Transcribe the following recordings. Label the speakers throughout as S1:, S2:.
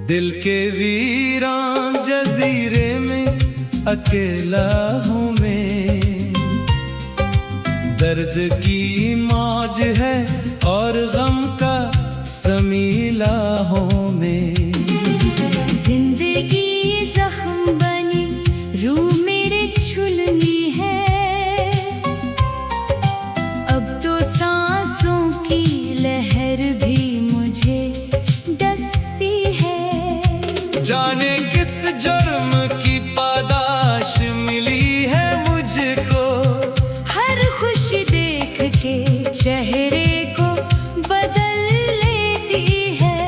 S1: दिल के वीरान जजीरे में अकेला हूँ मैं। दर्द की मौज है और गम का समीला हूँ मैं।
S2: जिंदगी जख्म बनी रूह मेरे छुलनी है। अब तो सांसों की लहर भी मुझे डसी है।
S1: जाने किस जुर्म की पादाश मिली है मुझको।
S2: हर खुशी देख के चेहरे को बदल लेती है।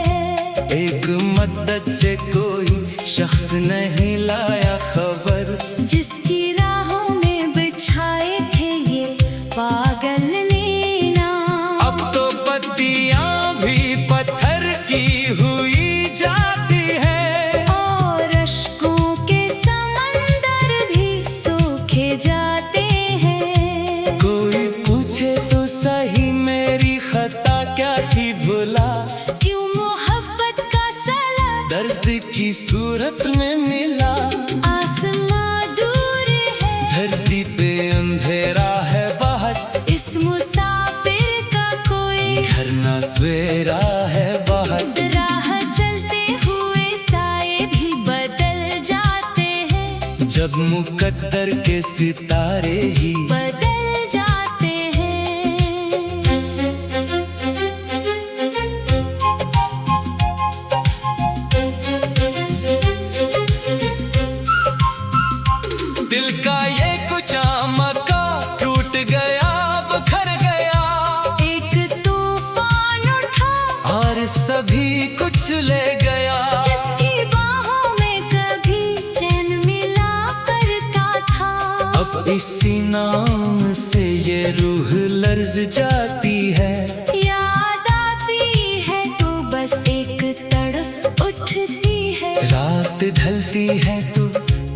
S1: एक मदद से कोई शख्स नहीं लाया खबर।
S2: जिसकी राहों में बिछाए थे ये पागल ने नाम।
S1: अब तो पत्तियां भी पत्थर की हुई जाती है।
S2: और अश्कों के समंदर भी सूखे जाते हैं।
S1: कोई पूछे तो सही मेरी खता क्या थी भुला।
S2: क्यों मोहब्बत का सला
S1: दर्द की सूरत में मिला।
S2: आसमां दूर है,
S1: धरती पे अंधेरा है बाहर।
S2: इस मुसाफिर का कोई
S1: घर ना सवेरा है बाहर।
S2: राह चलते हुए साए भी बदल जाते हैं।
S1: जब मुकद्दर के सितारे ही
S2: बदल जाते हैं।
S1: दिल का ये कुचा मका टूट गया बिखर गया।
S2: एक तूफान उठा
S1: और सभी कुछ ले गया।
S2: जिसकी बाहों में कभी चैन मिला करता था।
S1: अब इसी नाम से ये रूह लर्ज जाती है।
S2: याद आती है तो बस एक तड़प उठती है।
S1: रात ढलती है तो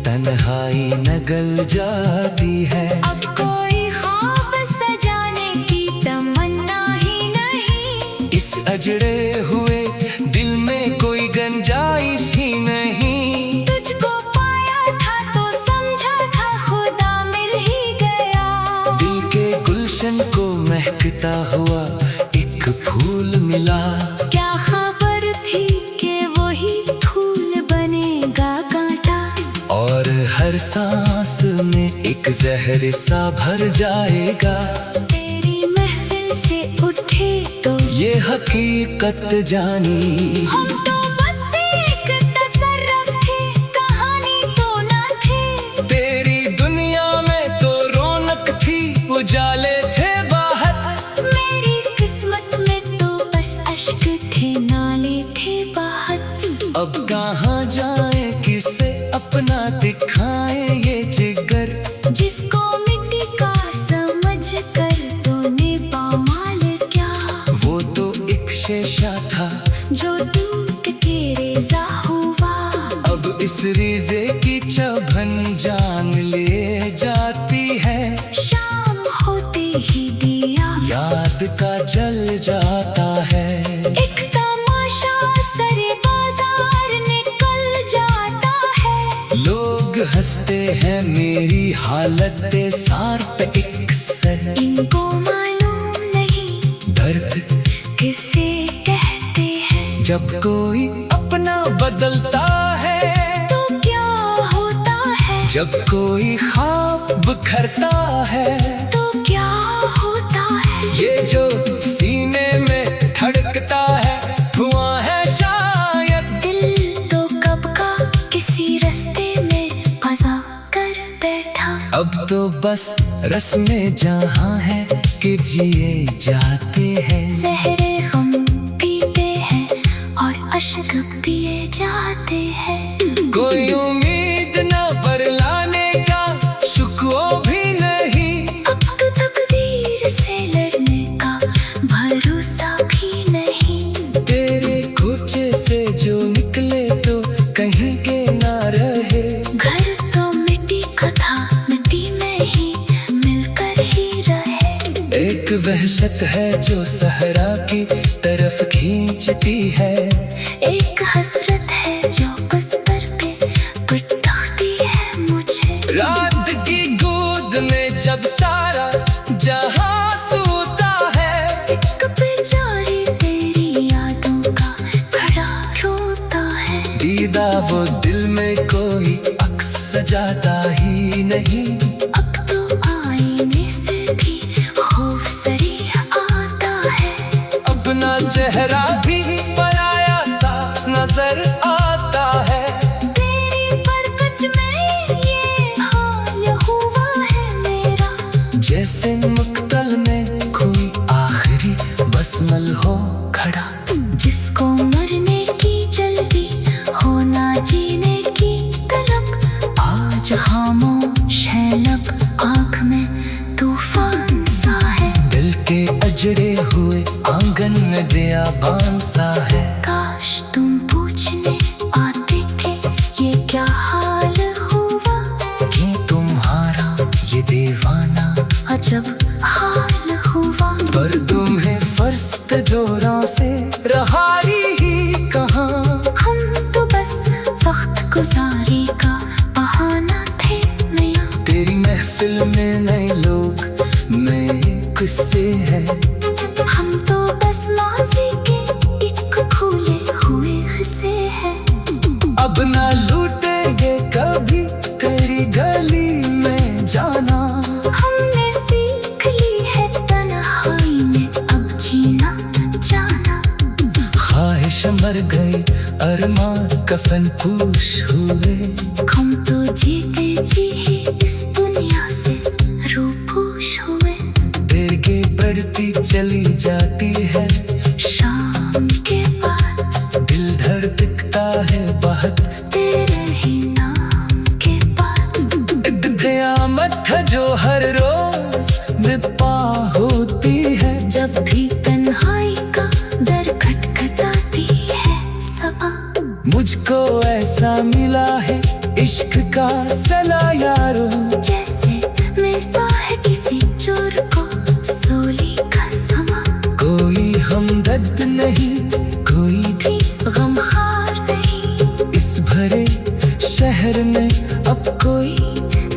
S1: तन्हाई न गल जाती है।
S2: अब कोई ख्वाब सजाने की तमन्ना ही नहीं।
S1: इस अजड़े हुए दिल में कोई गुंजाइश ही नहीं।
S2: तुझको पाया था तो समझा था खुदा मिल ही गया।
S1: दिल के गुलशन को महकता हुआ एक फूल मिला।
S2: क्या खबर थी कि वही फूल बनेगा कांटा।
S1: और हर सांस में एक जहर सा भर जाएगा।
S2: तेरी महफिल से उठे तो
S1: ये हकीकत जानी।
S2: हम तो बस एक तसर्रुफ थे, कहानी तो न थे।
S1: तेरी दुनिया में तो रौनक थी, उजाले थे बाहत।
S2: मेरी किस्मत में तो बस अश्क थे, नाले थे बाहत।
S1: अब कहाँ जाए किसे अपना दिखाए ये जिगर।
S2: जिसको मिट्टी का समझ कर तूने पामाल क्या।
S1: वो तो एक शेषा था
S2: जो टूट के रेजा हुआ।
S1: अब इस रेजे की चुभन जान ले जाती है।
S2: शाम होते ही दिया
S1: याद का जल जाता है।
S2: एक तमाशा सरे बाजार निकल जाता है।
S1: लोग हंसते हैं मेरी हालत सार पे एक सर।
S2: इनको मालूम नहीं
S1: दर्द
S2: किसे कहते हैं।
S1: जब कोई अपना बदलता है
S2: तो क्या होता है।
S1: जब कोई ख्वाब बिखरता है
S2: तो क्या होता है।
S1: ये जो सीने में धड़कता है धुआं है शायद।
S2: दिल तो कब का किसी रास्ते में फंसा कर बैठा।
S1: अब तो बस रस्में जहाँ है कि जिए जाते हैं।
S2: जहरे गम पीते हैं और अश्क पिए जाते हैं।
S1: कोई उम्मीद न बरलाने का शुक्र भी नहीं।
S2: अब तो तकदीर से लड़ने का भरोसा भी नहीं।
S1: तेरे खोचे से जो निकले तो कहीं के ना रहे।
S2: घर तो मिट्टी का था, मिट्टी में ही मिलकर ही रहे।
S1: एक वहशत है जो सहरा की तरफ खींचती है।
S2: एक हसरत है
S1: खुदा वो दिल में कोई अक्स सजाता ही नहीं।
S2: अब तो आईने से भी खौफ सरी आता है।
S1: अपना चेहरा भी पराया सा नजर आता है।
S2: तेरी परकच में ये हाल हुआ है मेरा,
S1: जैसे मक्तल में कोई आखिरी बसमल हो खड़ा।
S2: जिसको मरने की जल्दी हो ना जीने की तलब, आज खामोश है लब, आँख में तूफान सा है।
S1: दिल के अजड़े हुए आंगन में बियाबान सा है।
S2: काश तुम पूछने आते कि ये क्या हाल हुआ,
S1: कि तुम्हारा ये दीवाना
S2: अजब हाल हुआ।
S1: पर तुम्हें फर्स्ट जोरों से रहाई ही कहाँ।
S2: हम तो बस वक्त गुजारी का बहाना थे मियां।
S1: तेरी महफिल में नए लोग मैं किस्से है।
S2: हम तो बस माजी के एक खुले हुए हिस्से हैं।
S1: अब ना लूटेंगे कभी तेरी गली में जाना।
S2: हमने सीख ली है तन्हाई में अब जीना जाना।
S1: ख्वाहिश मर गई अरमान कफन पूश हुए।
S2: हम तो जीते जी ही इस दुनिया से रूपोश हुए।
S1: तेरे बढ़ती चली जाती है
S2: शाम के बाद
S1: दिल धड़कता है बहुत
S2: तेरे ही नाम के बाद।
S1: एक क़यामत है जो हर रोज निपा होती है।
S2: जब भी तन्हाई का दर खटखटाती है सबा,
S1: मुझको ऐसा मिला है इश्क का सला यारो।
S2: जैसे मिलता है किसी चोर को सोली का समा।
S1: कोई हमदर्द नहीं कोई
S2: भी गमखार नहीं,
S1: इस भरे शहर में अब कोई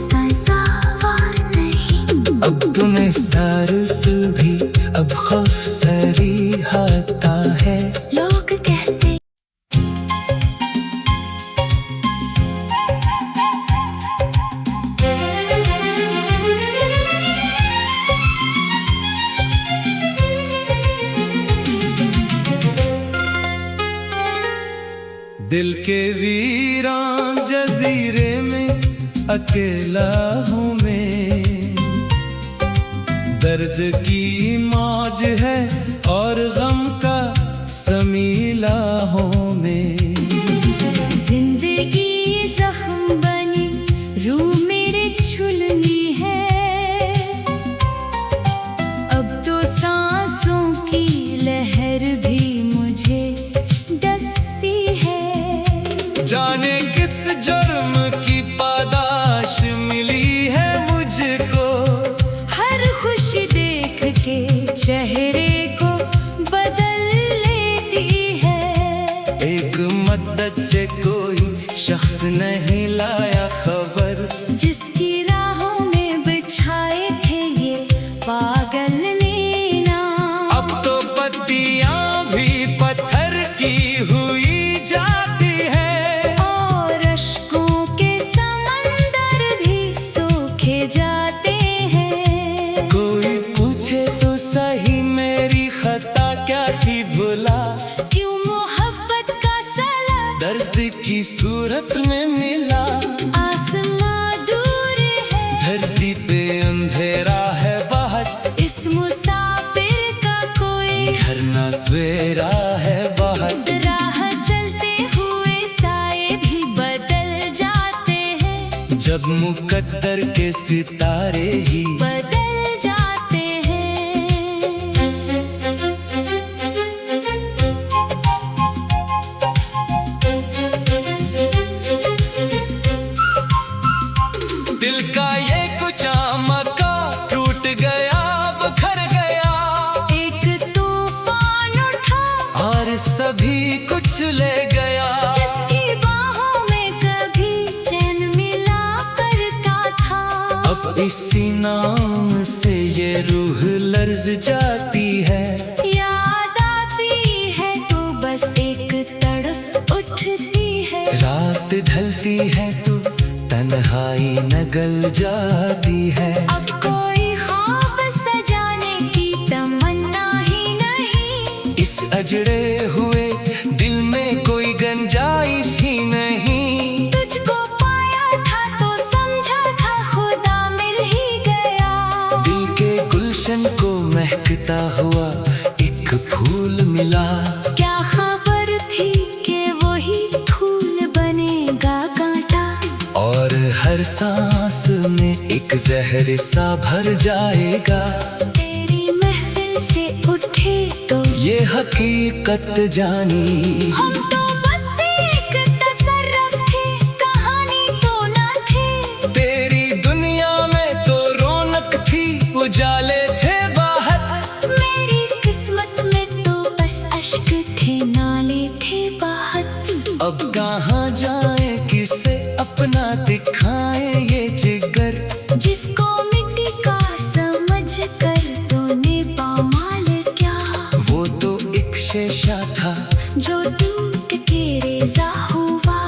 S2: सजावार नहीं।
S1: अब तुम्हें सार से भी अब खौफ सरी आता है।
S2: लोग कहते
S1: दिल के वीरान जजीरे में अकेला हूँ मैं। दर्द की मौज है और गम का समीला हूँ मैं।
S2: जिंदगी जख्म बनी रूह मेरे छुलनी है। अब तो सांसों की लहर भी मुझे डसी है।
S1: जाने किस जुर्म की पादाश मिली है मुझको।
S2: हर खुशी देख के चेहरे को बदल लेती है।
S1: एक मदद से कोई शख्स नहीं लाया खबर।
S2: जिसकी राहों में बिछाए थे ये पागल ने ना।
S1: अब तो पत्तियां भी पत्थर की हुई जाती है।
S2: और अश्कों के समंदर भी सूखे जाते हैं।
S1: कोई पूछे तो सही मेरी खता क्या थी भुला।
S2: क्यों मोहब्बत का सला
S1: दर्द की सूरत में मिला।
S2: आसमां दूर है,
S1: धरती पे अंधेरा है बाहर।
S2: इस मुसाफिर का कोई
S1: घर ना सवेरा है बाहर।
S2: राह चलते हुए साए भी बदल जाते हैं।
S1: जब मुकद्दर के सितारे ही
S2: बदल जाते हैं।
S1: दिल का ये कुछ मका टूट गया बखर गया।
S2: एक तूफान उठा
S1: और सभी कुछ ले गया।
S2: जिसकी बाहों में कभी चैन मिला करता था।
S1: अब इसी नाम से ये रूह लर्ज जाती है।
S2: याद आती है तो बस एक तड़प उठती है।
S1: ढलती है तो तन्हाई न गल जाती है।
S2: अब कोई ख्वाब सजाने की तमन्ना ही नहीं,
S1: इस अजड़े हुए दिल में कोई गुंजाइश ही नहीं।
S2: तुझको पाया था तो समझा था खुदा मिल ही गया।
S1: दिल के गुलशन को महकता हुआ एक फूल मिला।
S2: क्या खबर थी कि वही फूल बनेगा कांटा,
S1: और हर सांस में एक जहर सा भर जाएगा।
S2: तेरी महफिल से उठे तो
S1: ये हकीकत जानी,
S2: हम तो बस एक तसर्रुफ थे, कहानी तो ना थे।
S1: तेरी दुनिया में तो रौनक थी, उजाले थे बाहत।
S2: मेरी किस्मत में तो बस अश्क थे, नाले थे बाहत।
S1: अब कहाँ जाए, किसे अपना दिखाए ये जिगर,
S2: जिसको मिट्टी का समझ कर तूने पामाल क्या।
S1: वो तो एक शेषा था
S2: जो टूट के रेजा हुआ,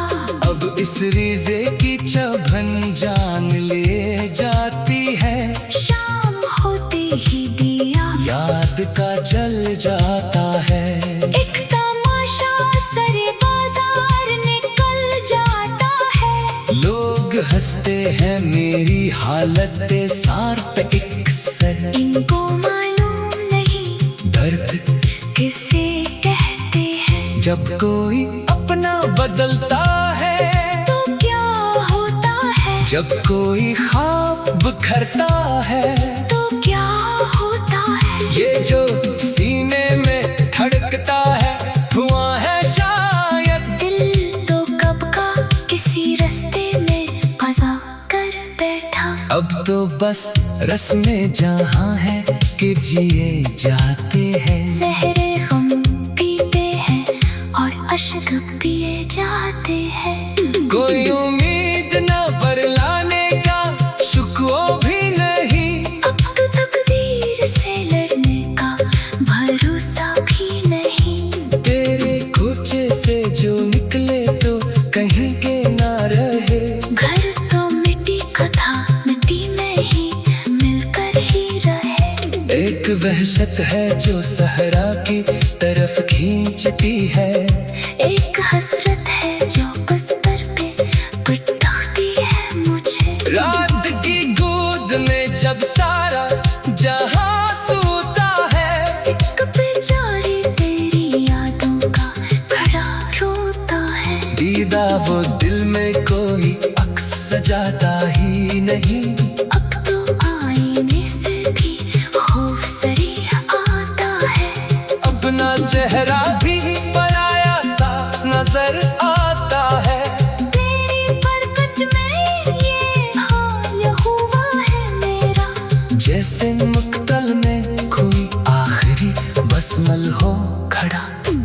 S1: अब इस रेजे की चुभन जान ले जाती है।
S2: शाम होते ही दिया
S1: याद का जल जाता है।
S2: एक तमाशा सरे बाजार निकल जाता है।
S1: लोग हंसते हैं मेरी हालत सार पे एक सर,
S2: इनको मालूम नहीं
S1: दर्द
S2: किसे कहते हैं।
S1: जब कोई अपना बदलता है
S2: तो क्या होता है,
S1: जब कोई ख्वाब बिखरता है,
S2: तो क्या होता है।
S1: ये जो सीने में धड़कता है धुआं है शायद।
S2: दिल तो कब का किसी रास्ते में फंसा कर बैठा।
S1: अब तो बस रस्में जहाँ है कि जिए जाते हैं।
S2: जहरे हम पीते हैं और अश्क पिए जाते हैं।
S1: कोई उम्मीद न बरलाने का शुक्र भी नहीं,
S2: अब तो तकदीर से लड़ने का भरोसा भी नहीं।
S1: तेरे कोचे से जो निकले तो कहीं के ना रहे।
S2: घर तो मिट्टी का था, मिट्टी में ही मिलकर ही रहे।
S1: एक वहशत है जो सहरा की तरफ खींचती है।
S2: एक हसरत है जो बस्तर पे पिटती है मुझे।
S1: रात की गोद में जब सारा जहां सोता है,
S2: एक बेचारी तेरी यादों का खड़ा रोता है।
S1: दीदा वो दिल में कोई अक्स सजाता ही नहीं।
S2: अब तो आईने से भी खौफ सरी आता है।
S1: अपना चेहरा भी पराया सा नजर आता है।
S2: तेरी बरकत में ये हाल हुआ है मेरा,
S1: जैसे मुक्तल में कोई आखिरी बसमल हो खड़ा।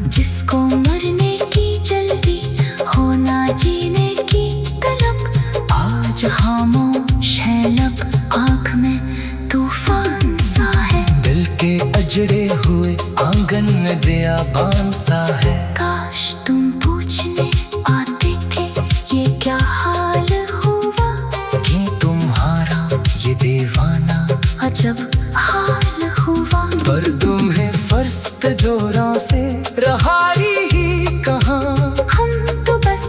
S2: जिसको मरने की जल्दी हो ना जीने की तलब, आज खामोश है लब, आँख में तूफान सा है।
S1: दिल के अजड़े हुए आंगन में बियाबान सा है।
S2: काश तुम पूछने आते कि ये क्या हाल हुआ,
S1: कि तुम्हारा ये दीवाना
S2: अजब हाल हुआ।
S1: पर तुम्हें फर्स्ट जोरों से रहाई ही कहाँ।
S2: हम तो बस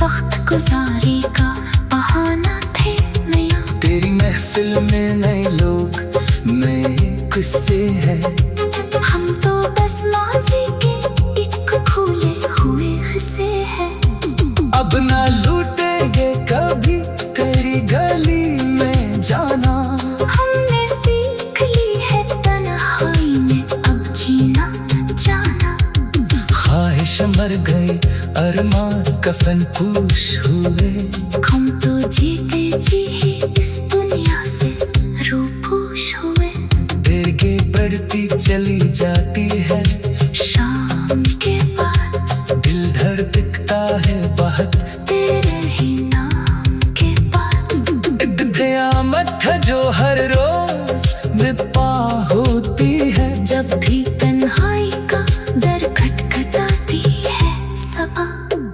S2: वक्त गुजारी का बहाना थे नया।
S1: तेरी महफिल में नए लोग नए किस्से हैं।
S2: हम तो बस माजी के एक खुले हुए हिस्से हैं।
S1: अब ना लूटेंगे कभी तेरी गली में जाना।
S2: हमने सीख ली है तन्हाई में अब जीना जाना।
S1: ख्वाहिश मर गई अरमान कफन पूश हुए।
S2: हम तो जीते जी ही इस दुनिया से रूपोश हुए।
S1: देगे बढ़ती चली जाती है।
S2: शाम के बाद
S1: दिल धड़कता है बहुत
S2: तेरे ही नाम के बाद।
S1: एक क़यामत है जो हर रोज विपा होती है।
S2: जब भी तन्हाई का दर खटखटाती है सबा।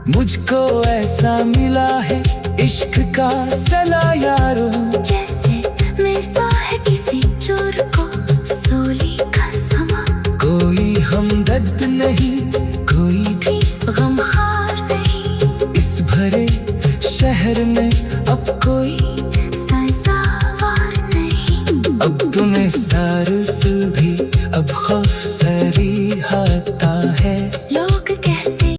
S1: मुझको ऐसा मिला है इश्क का सला यारो,
S2: जैसे मिलता है किसी चोर को सोली का समा।
S1: कोई हमदर्द नहीं, कोई
S2: भी गमखार नहीं,
S1: इस भरे शहर में अब कोई
S2: सजावार नहीं।
S1: अब तुम्हें सारस भी अब खौफ सरी आता है।
S2: लोग कहते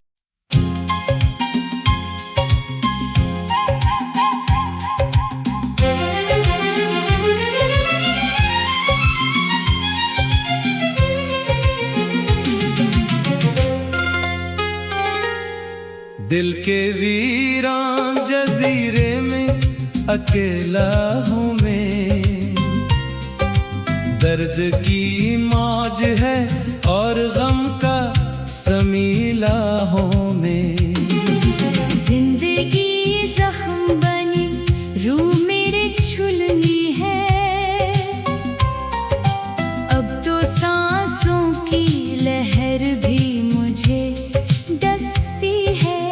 S1: दिल के वीरान जजीरे में अकेला हूँ मैं, दर्द की मौज है और गम का समीला हूँ मैं।
S2: जिंदगी जख्म बनी रूह मेरे छुलनी है, अब तो सांसों की लहर भी मुझे डसी है।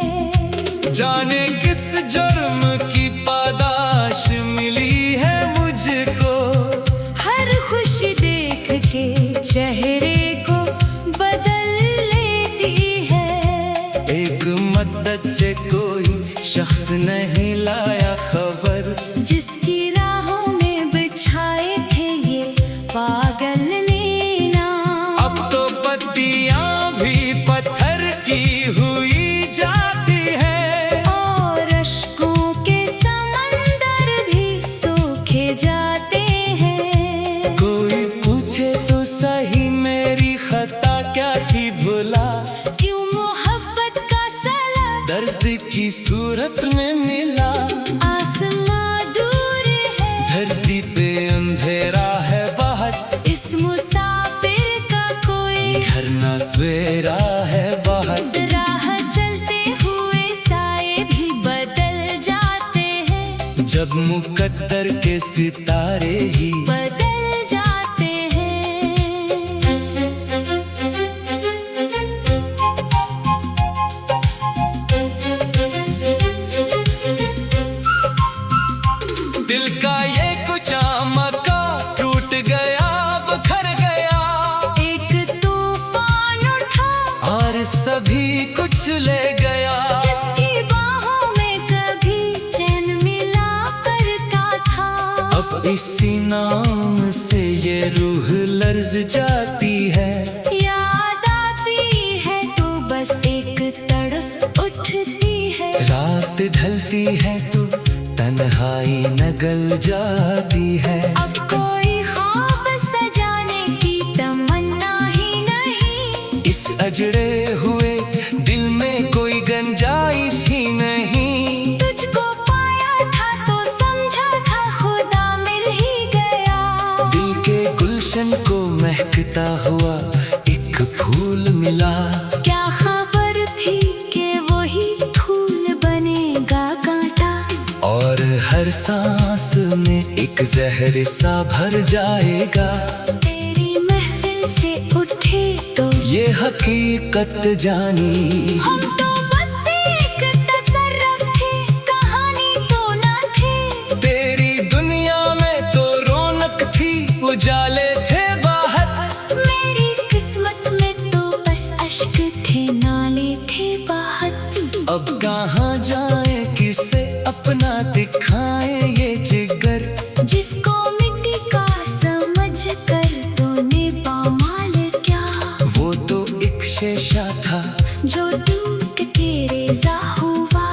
S1: जाने किस जुर्म की पादाश मिली है मुझको,
S2: हर खुशी देख के चेहरे को बदल लेती है।
S1: एक मदद से कोई शख्स नहीं लाया खबर,
S2: जिसकी राहों में बिछाए थे ये पागल ने नाम।
S1: अब तो पत्तियां भी पत्थर की हुई जाती है,
S2: और अश्कों के समंदर भी सूखे जाते हैं।
S1: कोई पूछे तो सही मेरी खता क्या थी भुला,
S2: क्यों मोहब्बत का सला
S1: दर्द की सूरत में मिला।
S2: आसमां दूर है,
S1: धरती पे अंधेरा है बाहर,
S2: इस मुसाफिर का कोई
S1: घर ना सवेरा है बाहर।
S2: राह चलते हुए साए भी बदल जाते हैं,
S1: जब मुकद्दर के सितारे ही
S2: बदल जाते हैं।
S1: दिल का ये कुछ मका टूट गया बिखर गया,
S2: एक तूफान उठा
S1: और सभी कुछ ले गया।
S2: जिसकी बाहों में कभी चैन मिला करता था,
S1: अब इसी नाम से ये रूह लर्ज जाती है।
S2: याद आती है तो बस एक तड़प उठती है।
S1: रात ढलती है तो तन्हाई नगल जाती है।
S2: अब कोई ख्वाब सजाने की तमन्ना ही नहीं,
S1: इस अजड़े हुए दिल में कोई गुंजाइश ही नहीं।
S2: तुझको पाया था तो समझा था खुदा मिल ही गया।
S1: दिल के गुलशन को महकता हुआ एक फूल मिला,
S2: क्या खबर थी कि वही फूल बनेगा कांटा,
S1: और हर सांस में एक जहर सा भर जाएगा।
S2: तेरी महफिल से उठे तो
S1: ये हकीकत जानी,
S2: हम तो बस एक तसर्रुफ थे, कहानी तो ना थे।
S1: तेरी दुनिया में तो रौनक थी, उजाले थे बाहर।
S2: मेरी किस्मत में तो बस अश्क थे, नाले थे बाहर।
S1: अब कहाँ जाए किसे अपना दिखाए ये जिगर,
S2: जिसको मिट्टी का समझ कर तूने पामाल क्या।
S1: वो तो एक शेषा था
S2: जो टूट के रेजा हुआ,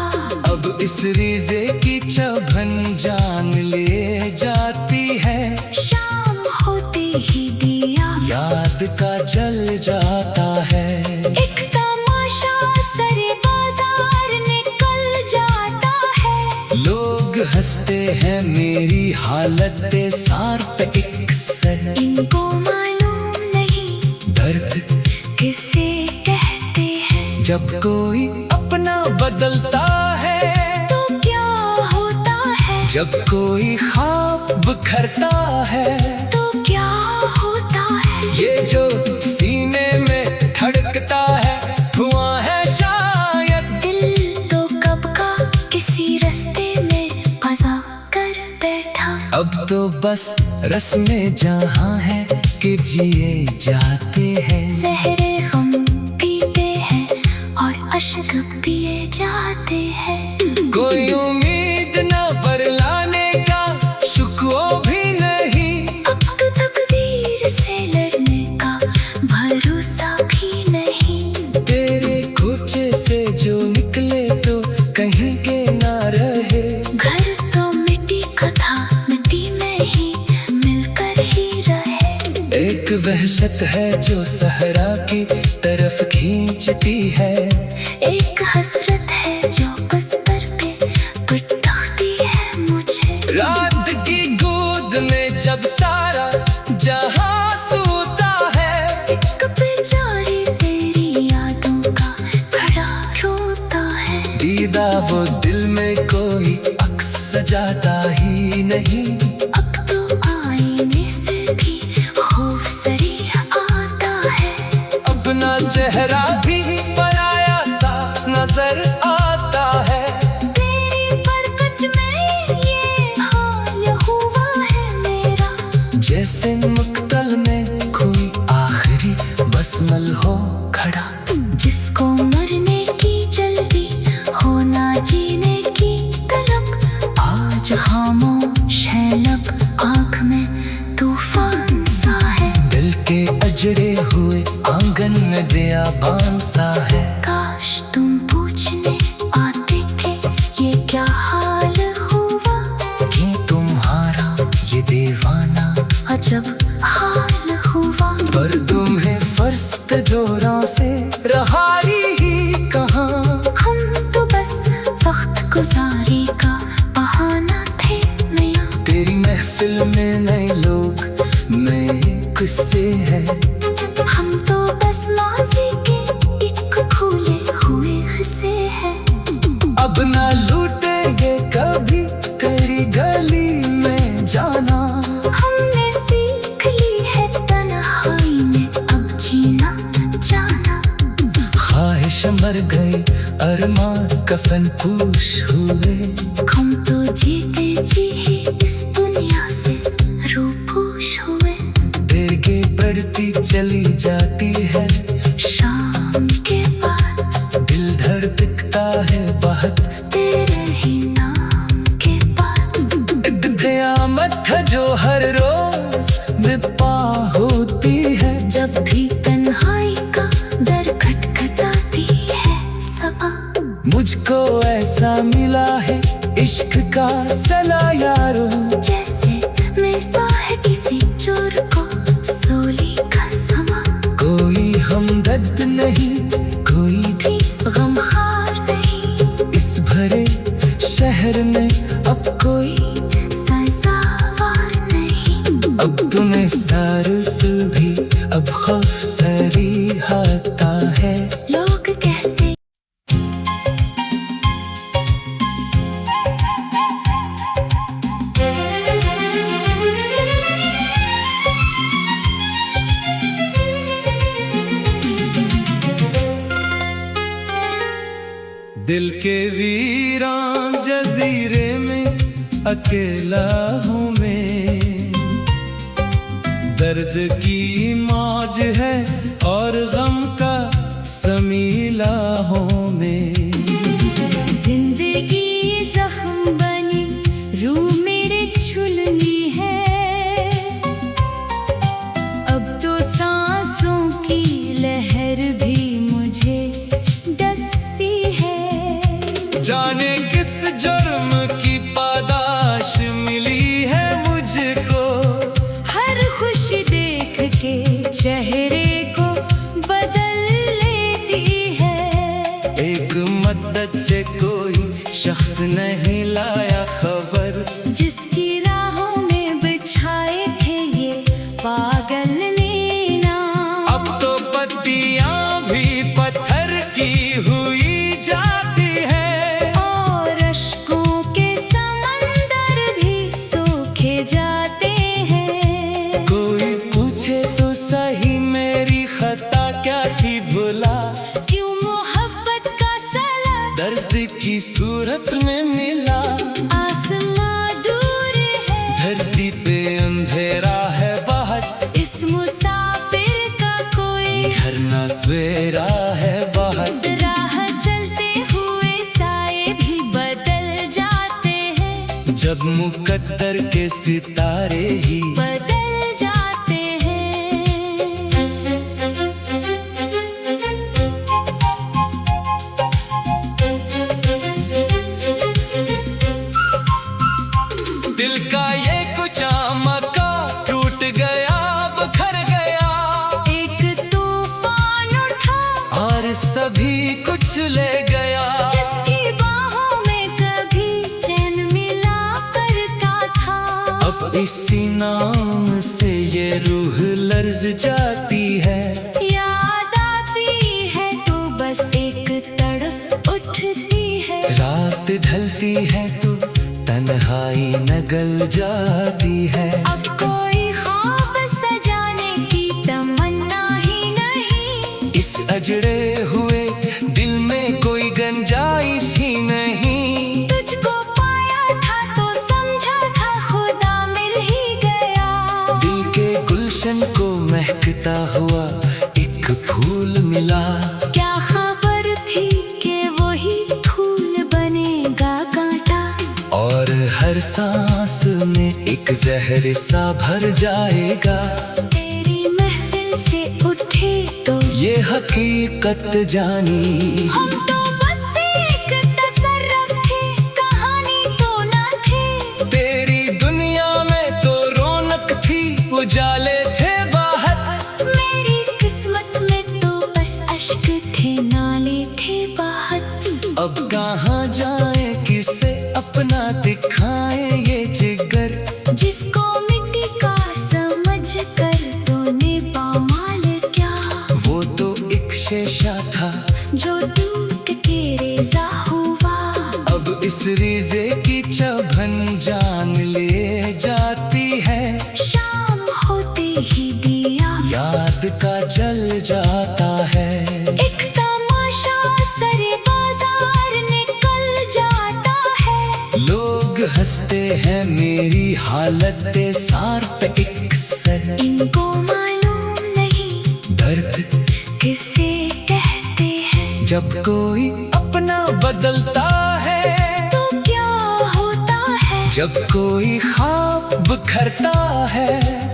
S1: अब इस रिज़े की चुभन जान ले जाती है।
S2: शाम होते ही दिया
S1: याद का जल जाता है।
S2: एक तमाशा सरे बाजार निकल जाता है।
S1: लोग हंसते हैं मेरी हालत सार पे एक सर,
S2: इनको मालूम नहीं
S1: दर्द
S2: किसे कहते हैं।
S1: जब कोई अपना बदलता है
S2: तो क्या होता है,
S1: जब कोई ख्वाब बिखरता है
S2: तो क्या होता है।
S1: ये जो सीने में धड़कता है धुआं है शायद,
S2: दिल
S1: बस रस्में जहाँ है कि जिए जाते हैं।
S2: ज़हरे गम पीते हैं और अश्क पिए जाते हैं।
S1: कोई उम्मीद न बरलाने का शुक्वा भी नहीं,
S2: अब तो तकदीर से लड़ने का भरोसा भी नहीं।
S1: तेरे कोचे से जो निकले तो कहीं के ना रहे।
S2: घर तो मिट्टी का था, मिट्टी में ही मिलकर ही रहे।
S1: एक वहशत है जो सहरा की तरफ खींचती है।
S2: एक हसरत है जो बस पर पे पिटाती है मुझे।
S1: रात की गोद में जब सारा जहां सोता है,
S2: एक बेचारी तेरी यादों का खड़ा रोता है।
S1: दीदा वो दिल में कोई अक्स सजाता ही नहीं।
S2: अब तो आईने से भी खौफ सरी आता है।
S1: अपना चेहरा भी पराया सा नजर आता है।
S2: तेरी बरकत में ये हाल हुआ है मेरा।
S1: जैसे मुक्तल में कोई आखिरी बसमल हो खड़ा।
S2: जिसको मरने की जल्दी हो ना जीने की तलब, आज खामोश है लब, आँख में तूफान सा है।
S1: दिल के अजड़े हुए आंगन में बियाबान सा है।
S2: काश तुम पूछने आते कि ये क्या हाल हुआ।
S1: कि तुम्हारा ये दीवाना
S2: अजब हाल हुआ।
S1: पर तुम्हें फर्स्ट जोरों से रहाई ही कहाँ।
S2: हम तो बस वक्त गुजारी का बहाना थे नया।
S1: तेरी महफिल में नए लोग नए किस्से हैं।
S2: हम तो बस माजी के एक खुले हुए हिस्से हैं।
S1: अब ना लूटेंगे कभी तेरी गली में जाना।
S2: हमने सीख ली है तन्हाई में अब जीना जाना।
S1: ख्वाहिश मर गई अरमान कफन पूश हुए।
S2: हम तो जीते जी ही इस दुनिया से रूपोश हुए।
S1: देगे बढ़ती चली जाती है।
S2: शाम के बाद
S1: दिल धड़कता है बहुत
S2: तेरे ही नाम के बाद।
S1: एक क़यामत है जो हर रोज बेपा होती है।
S2: जब भी तन्हाई का दर खटखटाती है सबा।
S1: मुझको ऐसा मिला है इश्क का सला यारो।
S2: जैसे मिलता है किसी चोर को सोली का समा।
S1: कोई हमदर्द नहीं, कोई
S2: भी गमखार नहीं।
S1: इस भरे शहर में अब कोई
S2: सजावार नहीं।
S1: अब तुम्हें सारे से भी अब खौफ सरी आता है।
S2: लोग कहते
S1: दिल के वीरान जजीरे में अकेला हूँ मैं। दर्द की मौज है और गम का समीला हूँ मैं।
S2: जिंदगी जख्म बनी रूह मेरे छुलनी है। अब तो सांसों की लहर भी मुझे डसी है।
S1: जाने किस जुर्म की पादाश मिली है मुझको।
S2: हर खुशी देख के चेहरे को बदल लेती है।
S1: एक मदद से कोई शख्स नहीं लाया खबर।
S2: जिसकी राहों में बिछाए थे ये पागल ने नाम।
S1: अब तो पत्तियां भी पत्थर की हुई जाती है।
S2: और अश्कों के समंदर भी सूखे जाते हैं।
S1: कोई पूछे तो सही मेरी खता क्या थी भुला।
S2: क्यों मोहब्बत का सला
S1: दर्द की सूरत में मिला।
S2: आसमां दूर है,
S1: धरती पे जब मुकद्दर के सितारे ही
S2: बदल जाते हैं।
S1: दिल का ये कुचा मका टूट गया, बिखर गया,
S2: एक तूफान उठा
S1: और सभी कुछ ले गया।
S2: जिसकी बाहों में कभी चैन मिला करता था,
S1: अब इसी नाम से ये रूह लर्ज जाती है।
S2: याद आती है तो बस एक तड़प उठती है।
S1: रात ढलती है तो तन्हाई न गल जाती है।
S2: अब कोई ख्वाब सजाने की तमन्ना ही नहीं,
S1: इस अजड़े हुए दिल में कोई गुंजाइश ही नहीं।
S2: तुझको पाया था तो समझा था खुदा मिल ही गया।
S1: दिल के गुलशन को महकता हुआ एक फूल मिला।
S2: क्या खबर थी कि वही फूल बनेगा कांटा,
S1: और हर सांस में एक जहर सा भर जाएगा।
S2: तेरी महफिल से उठे तो
S1: ये हकीकत जानी,
S2: हम तो बस एक तसर्रुफ थे, कहानी तो ना थे।
S1: तेरी दुनिया में तो रौनक थी, उजाले थे बाहर।
S2: मेरी किस्मत में तो बस अश्क थे, नाले थे बाहर।
S1: अब कहाँ जाए, किसे अपना दिखाए ये जिगर,
S2: जिसको मिट्टी का समझ कर तूने पामाल क्या।
S1: वो तो एक शेषा था
S2: जो टूट के रेजा हुआ,
S1: अब इस रेजे की चुभन जान ले जाती है।
S2: शाम होते ही दिया
S1: याद का जल जाता है।
S2: एक तमाशा सरे बाजार निकल जाता है।
S1: लोग हंसते हैं मेरी हालत सार पे एक सर।
S2: इनको मालूम नहीं
S1: दर्द
S2: किसे कहते हैं,
S1: जब कोई अपना बदलता है,
S2: तो क्या होता है।
S1: जब कोई ख्वाब बिखरता है।